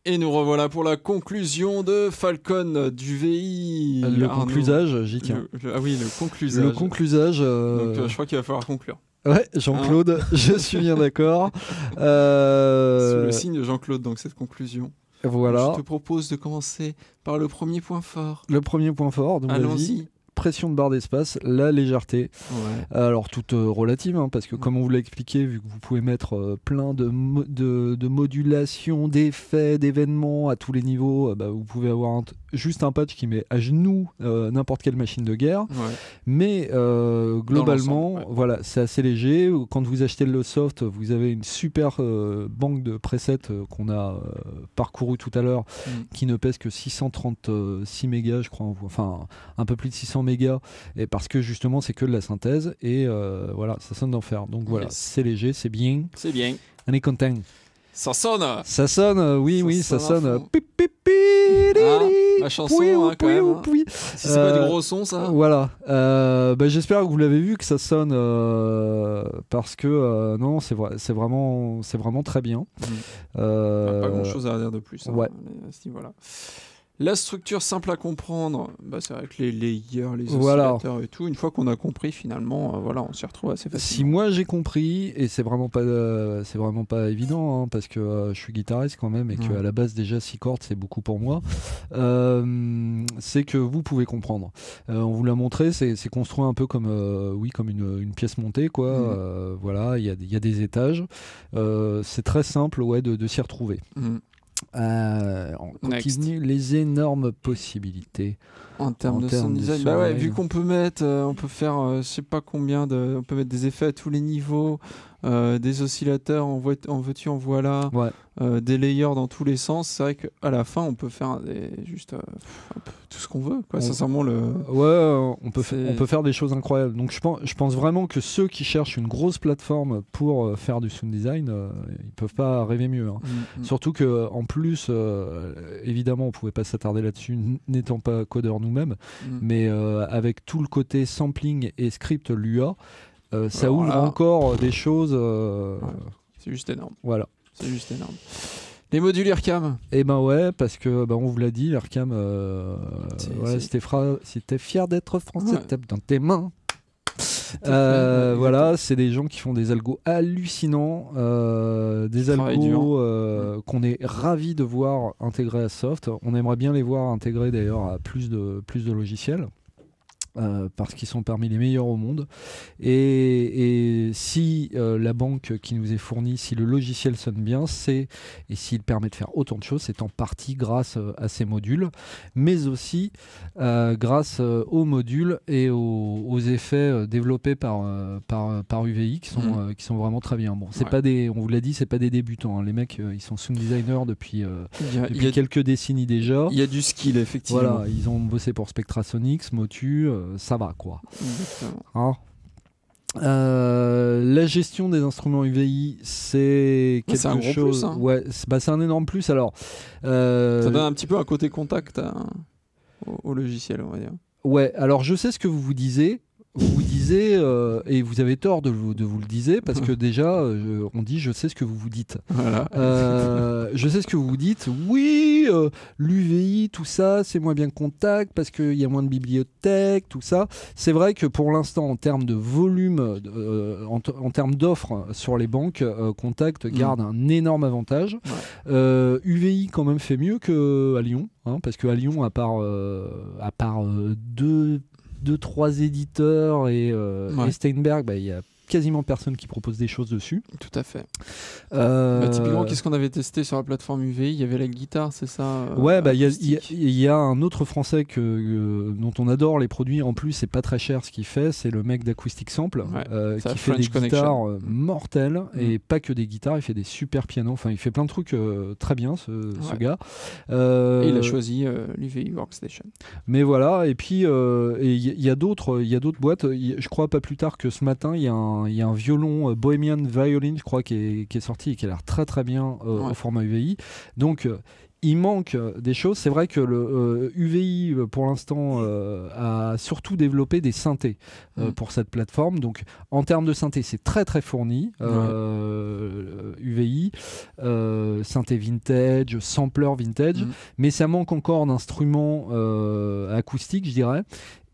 Et nous revoilà pour la conclusion de Falcon du VI. Le conclusage, j'y tiens. Ah oui, le conclusage. Le conclusage. Donc je crois qu'il va falloir conclure. Ouais, Jean-Claude, je suis bien d'accord. Sous le signe de Jean-Claude, donc cette conclusion. Voilà. Je te propose de commencer par le premier point fort. Le premier point fort, donc allons-y. Pression de barre d'espace, la légèreté. Ouais. Alors toute relative, hein, parce que comme on vous l'a expliqué, vu que vous pouvez mettre plein de modulations, d'effets, d'événements à tous les niveaux, vous pouvez avoir juste un patch qui met à genoux n'importe quelle machine de guerre. Ouais. Mais globalement, voilà, c'est assez léger. Quand vous achetez le soft, vous avez une super banque de presets qu'on a parcouru tout à l'heure, qui ne pèse que 636 mégas, je crois, enfin un peu plus de 600 mégas, et parce que justement c'est que de la synthèse et voilà, ça sonne d'enfer. Donc voilà, c'est léger, c'est bien. C'est bien. On est content. Ça sonne. Ça sonne, oui, ça sonne. La chanson, quand même. Si c'est pas du gros son, ça. Voilà. J'espère que vous l'avez vu, que ça sonne, parce que non, c'est vraiment très bien. Pas grand chose à dire de plus. Ouais. Voilà. La structure simple à comprendre, c'est vrai que les layers, les oscillateurs et tout, une fois qu'on a compris, finalement, on s'y retrouve assez facilement. Si moi j'ai compris, et c'est vraiment pas évident, hein, parce que je suis guitariste quand même, et qu'à la base déjà 6 cordes c'est beaucoup pour moi, c'est que vous pouvez comprendre. On vous l'a montré, c'est construit un peu comme une pièce montée, quoi. Voilà, il y a des étages. C'est très simple, de s'y retrouver. On continue les énormes possibilités en termes de sound design. Vu qu'on peut mettre, on peut faire, je sais pas combien on peut mettre des effets à tous les niveaux, des oscillateurs, en veux-tu, en voilà, des layers dans tous les sens. C'est vrai qu'à la fin, on peut faire tout ce qu'on veut, quoi. Sincèrement, on peut faire des choses incroyables. Donc je pense vraiment que ceux qui cherchent une grosse plateforme pour faire du sound design, ils peuvent pas rêver mieux. Hein. Surtout que en plus, évidemment, on pouvait pas s'attarder là-dessus, n'étant pas codeur nous-mêmes, mais avec tout le côté sampling et script Lua, ça ouvre encore des choses. C'est juste énorme. Voilà. C'est juste énorme. Les modules IRCAM. Parce que on vous l'a dit, l'IRCAM, si t'es fier d'être français, tape dans tes mains. C'est des gens qui font des algos hallucinants, des algos qu'on est ravis de voir intégrés à Soft. On aimerait bien les voir intégrés d'ailleurs à plus de logiciels. Parce qu'ils sont parmi les meilleurs au monde, et si la banque qui nous est fournie, si le logiciel sonne bien, et s'il permet de faire autant de choses, c'est en partie grâce à ces modules, mais aussi grâce aux modules et aux effets développés par UVI qui sont vraiment très bien. Bon, on vous l'a dit, c'est pas des débutants, hein. Les mecs, ils sont sound designers depuis quelques décennies déjà. Il y a du skill, effectivement. Voilà, ils ont bossé pour Spectrasonics, Motu, ça va, quoi. Hein, la gestion des instruments UVI, c'est quelque un gros chose. Plus, hein. C'est un énorme plus. Alors, ça donne un petit peu un côté contact au logiciel, on va dire. Ouais. Alors, je sais ce que vous vous disiez. Et vous avez tort de vous le dire, parce que déjà on dit je sais ce que vous vous dites. Voilà. Je sais ce que vous vous dites. Oui, l'UVI, tout ça, c'est moins bien que Contact parce qu'il y a moins de bibliothèques, tout ça. C'est vrai que pour l'instant, en termes de volume, en termes d'offres sur les banques, Contact garde un énorme avantage. UVI quand même fait mieux qu'à Lyon, hein, parce qu'à Lyon, à part 2-3 éditeurs et Steinberg, il y a quasiment personne qui propose des choses dessus. Tout à fait. Typiquement, qu'est-ce qu'on avait testé sur la plateforme UVI? Il y avait la guitare, c'est ça? Il y a un autre français dont on adore les produits. En plus, c'est pas très cher ce qu'il fait. C'est le mec d'Acoustic Sample qui fait des guitares mortelles, et pas que des guitares. Il fait des super pianos. Enfin, il fait plein de trucs très bien, ce gars. Et il a choisi l'UVI Workstation. Mais voilà. Et puis, il y a d'autres boîtes. Je crois pas plus tard que ce matin, il y a un violon Bohemian Violin, je crois, qui est sorti et qui a l'air très très bien au format UVI. Donc il manque des choses. C'est vrai que le UVI, pour l'instant, a surtout développé des synthés pour cette plateforme. Donc, en termes de synthé, c'est très très fourni. UVI, synthé vintage, sampler vintage, mais ça manque encore d'instruments acoustiques, je dirais.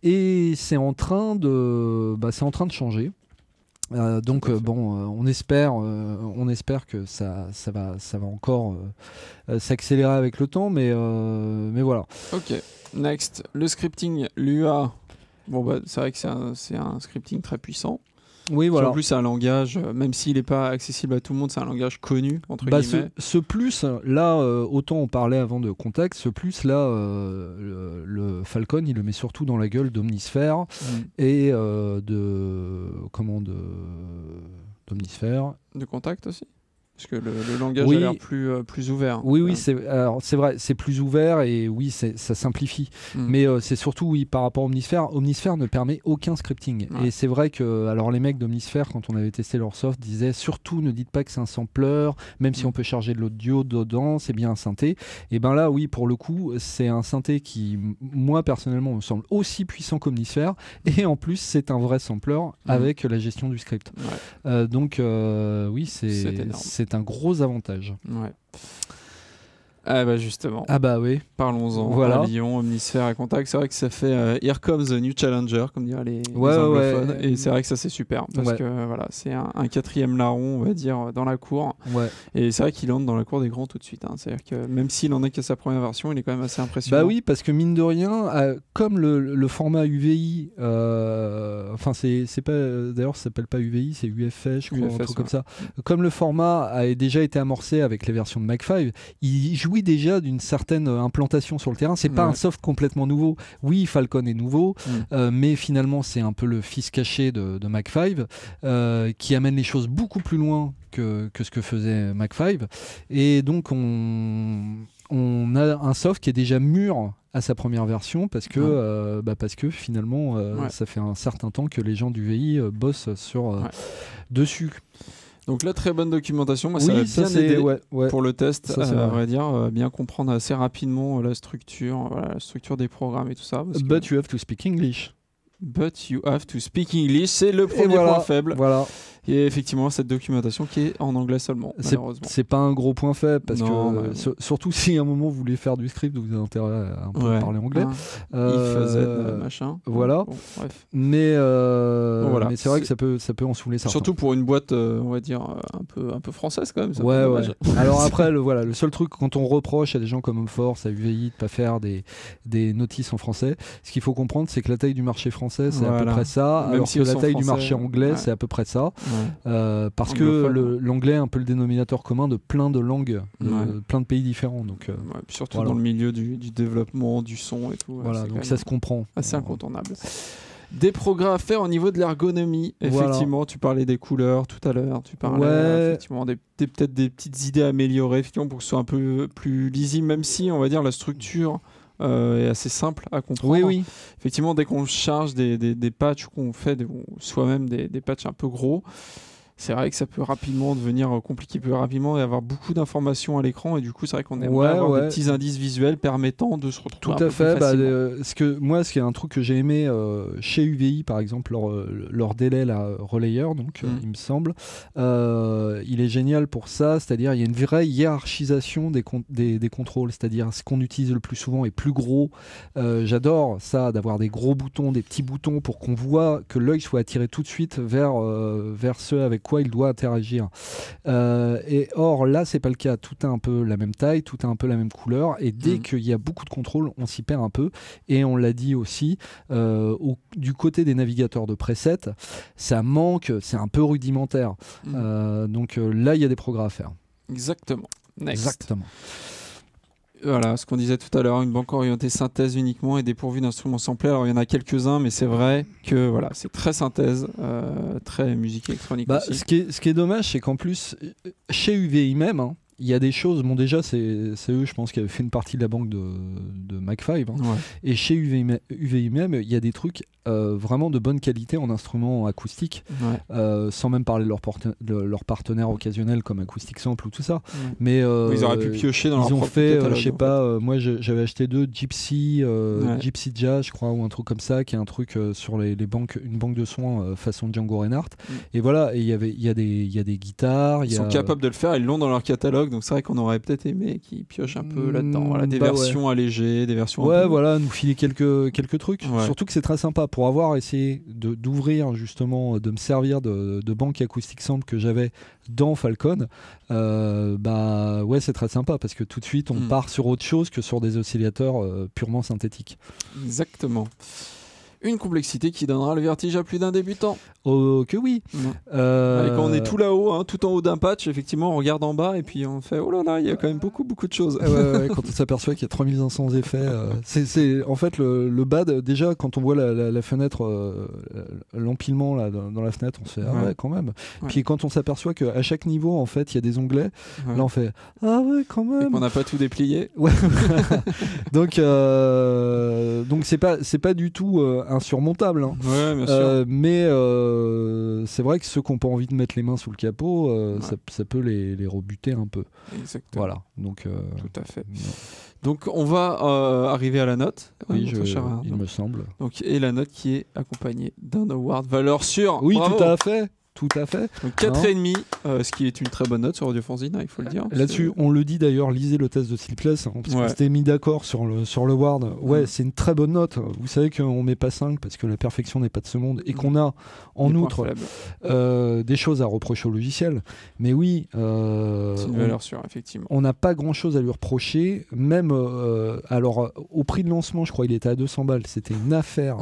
Et c'est en train de changer. Donc on espère que ça va encore s'accélérer avec le temps, mais voilà. Ok, next, le scripting, l'UA. Bon c'est vrai que c'est un scripting très puissant. Oui, voilà. En plus, c'est un langage, même s'il n'est pas accessible à tout le monde, c'est un langage connu, entre guillemets. Ce plus, là, autant on parlait avant de contexte, ce plus, là, le Falcon, il le met surtout dans la gueule d'Omnisphere et d'Omnisphere. De Contact aussi ? Parce que le langage a l'air plus ouvert. Oui, c'est vrai, c'est plus ouvert et oui, ça simplifie. Mais c'est surtout, par rapport à Omnisphere, Omnisphere ne permet aucun scripting. Et c'est vrai que alors les mecs d'Omnisphere, quand on avait testé leur soft, disaient surtout ne dites pas que c'est un sampler, même si on peut charger de l'audio dedans, c'est bien un synthé. Et ben là, oui, pour le coup, c'est un synthé qui, moi personnellement, me semble aussi puissant qu'Omnisphere. Et en plus, c'est un vrai sampler avec la gestion du script. Donc, oui, c'est un gros avantage. Ouais. Ah bah justement. Ah bah oui. Parlons-en. Voilà. Lyon, Omnisphere et Contact. C'est vrai que ça fait Here Comes the New Challenger, comme diraient les anglophones. Et c'est vrai que ça c'est super parce que voilà, c'est un quatrième larron, on va dire, dans la cour. Et c'est vrai qu'il entre dans la cour des grands tout de suite. C'est-à-dire que même s'il en est qu'à sa première version, il est quand même assez impressionnant. Bah oui, parce que mine de rien, comme le format UVI, enfin c'est pas, d'ailleurs ça s'appelle pas UVI, c'est UFS, je crois, un truc comme ça. Comme le format a déjà été amorcé avec les versions de Mac5, il jouit déjà d'une certaine implantation sur le terrain. C'est pas un soft complètement nouveau. Oui, Falcon est nouveau, mais finalement c'est un peu le fils caché de Mac5 qui amène les choses beaucoup plus loin que ce que faisait Mac5. Et donc on a un soft qui est déjà mûr à sa première version parce que finalement ça fait un certain temps que les gens du VI bossent dessus. Donc là, très bonne documentation. Moi, ça m'a bien aidé pour le test, à vrai dire, bien comprendre assez rapidement la structure des programmes et tout ça. But you have to speak English. But you have to speak English, c'est le premier point faible. Voilà. Et effectivement, cette documentation qui est en anglais seulement, malheureusement. C'est pas un gros point faible, parce que surtout si à un moment vous voulez faire du script, vous avez intérêt à un peu parler anglais. If, Z, machin. Voilà. Bon, bref. Mais c'est vrai que ça peut en saouler certains. Surtout pour une boîte, on va dire, un peu française quand même. Alors après, le seul truc, quand on reproche à des gens comme Homeforce, à UVI, de pas faire des notices en français, ce qu'il faut comprendre, c'est que la taille du marché français, c'est à peu près ça, même alors que la taille du marché anglais, c'est à peu près ça. Parce que l'anglais est un peu le dénominateur commun de plein de langues, plein de pays différents. Donc, surtout dans le milieu du développement, du son et tout. Voilà, donc ça se comprend. Assez incontournable. Des progrès à faire au niveau de l'ergonomie. Effectivement, tu parlais des couleurs tout à l'heure. Tu parlais effectivement peut-être des petites idées à améliorer effectivement, pour que ce soit un peu plus lisible, même si on va dire la structure est assez simple à comprendre. Oui. Effectivement, dès qu'on charge des patchs, qu'on fait soi-même des patchs un peu gros, c'est vrai que ça peut rapidement devenir compliqué, plus rapidement, et avoir beaucoup d'informations à l'écran, et du coup c'est vrai qu'on aimerait avoir des petits indices visuels permettant de se retrouver tout à fait. Facilement. Ce qui est un truc que j'ai aimé chez UVI par exemple, leur délai relayeur, donc il me semble, il est génial pour ça, c'est-à-dire il y a une vraie hiérarchisation des contrôles, c'est-à-dire ce qu'on utilise le plus souvent est plus gros. J'adore ça, d'avoir des gros boutons, des petits boutons, pour qu'on voit que l'œil soit attiré tout de suite vers ceux avec quoi il doit interagir. Et or là c'est pas le cas, tout est un peu la même taille, tout est un peu la même couleur, et dès qu'il y a beaucoup de contrôle, on s'y perd un peu. Et on l'a dit aussi, du côté des navigateurs de preset, ça manque, c'est un peu rudimentaire. Donc là il y a des progrès à faire. Exactement. Next. Exactement. Voilà, ce qu'on disait tout à l'heure, une banque orientée synthèse uniquement et dépourvue d'instruments samplés. Alors il y en a quelques-uns, mais c'est vrai que voilà, c'est très synthèse, très musique électronique aussi. Ce qui est dommage, c'est qu'en plus, chez UVI même, il y a des choses. Bon, déjà, c'est eux, je pense, qui avaient fait une partie de la banque de Mac5. Hein. Ouais. Et chez UVIM, il y a des trucs vraiment de bonne qualité en instruments acoustiques, sans même parler de leur partenaires occasionnels comme Acoustic Sample ou tout ça. Ouais. Mais ils auraient pu piocher dans leur propre catalogue. Je sais pas, moi j'avais acheté 2 Gypsy Jazz, je crois, ou un truc comme ça, qui est un truc sur les banques, une banque de sons façon Django Reinhardt. Et voilà, et il y a des guitares. Ils sont capables de le faire, ils l'ont dans leur catalogue, donc c'est vrai qu'on aurait peut-être aimé qu'ils piochent un peu là-dedans. Voilà, des versions allégées, des versions. Ouais, voilà, nous filer quelques trucs. Ouais. Surtout que c'est très sympa. Pour avoir essayé d'ouvrir, justement, de me servir de banque Acoustic Sample que j'avais dans Falcon, c'est très sympa parce que tout de suite on part sur autre chose que sur des oscillateurs purement synthétiques. Exactement. Une complexité qui donnera le vertige à plus d'un débutant. Oh, que oui. Et quand on est tout là-haut, hein, tout en haut d'un patch, effectivement, on regarde en bas et puis on fait oh là là, il y a quand même beaucoup de choses. Quand on s'aperçoit qu'il y a 3500 effets, c'est en fait le bad. Déjà, quand on voit la fenêtre, l'empilement là dans la fenêtre, on se fait ah ouais quand même. Ouais. Puis quand on s'aperçoit qu'à chaque niveau, en fait, il y a des onglets, là on fait ah ouais quand même. Et qu'on n'a pas tout déplié. Ouais. donc c'est pas du tout insurmontable. Hein. Ouais, bien sûr. Mais c'est vrai que ceux qui n'ont pas envie de mettre les mains sous le capot, ça peut les rebuter un peu. Exactement. Voilà. Donc, tout à fait. Donc on va arriver à la note. Oui, il me semble. Donc, et la note qui est accompagnée d'un award valeur sûre. Oui, bravo. Tout à fait. Donc 4,5, ce qui est une très bonne note sur Radio Fanzine, il faut le dire. Là-dessus, on le dit d'ailleurs, lisez le test de Sleepless, hein, parce qu'on s'était mis d'accord sur le Ward. Ouais, c'est une très bonne note. Vous savez qu'on met pas 5 parce que la perfection n'est pas de ce monde et qu'on a en outre des choses à reprocher au logiciel. Mais oui, c'est une valeur sûre, effectivement. On n'a pas grand-chose à lui reprocher. Même, alors, au prix de lancement, je crois qu'il était à 200 balles. C'était une affaire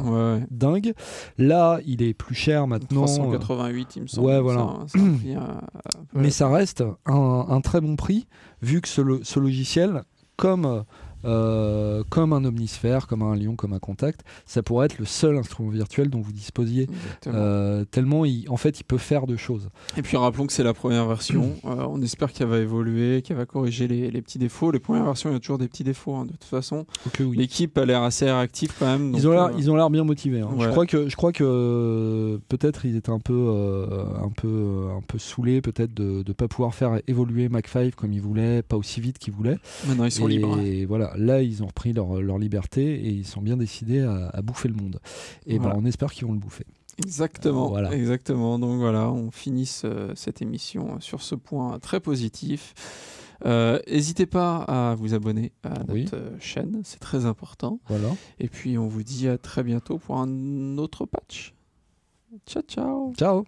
dingue. Là, il est plus cher maintenant. 388, il me semble. Ouais, voilà. Mais ça reste un très bon prix, vu que ce logiciel, comme un Omnisphere, comme un Lion, comme un Contact, ça pourrait être le seul instrument virtuel dont vous disposiez. Tellement il peut faire de choses. Et puis rappelons que c'est la première version. On espère qu'elle va évoluer, qu'elle va corriger les petits défauts. Les premières versions, il y a toujours des petits défauts. Hein, de toute façon, l'équipe a l'air assez réactive quand même. Donc, ils ont l'air bien motivés. Hein. Ouais. Je crois que peut-être ils étaient un peu saoulés peut-être de ne pas pouvoir faire évoluer Mac5 comme ils voulaient, pas aussi vite qu'ils voulaient. Maintenant ils sont libres. Et voilà. Là, ils ont repris leur liberté et ils sont bien décidés à bouffer le monde. Et on espère qu'ils vont le bouffer. Exactement. Exactement. Donc voilà, on finit cette émission sur ce point très positif. N'hésitez pas à vous abonner à notre chaîne, c'est très important. Voilà. Et puis on vous dit à très bientôt pour un autre patch. Ciao, ciao. Ciao.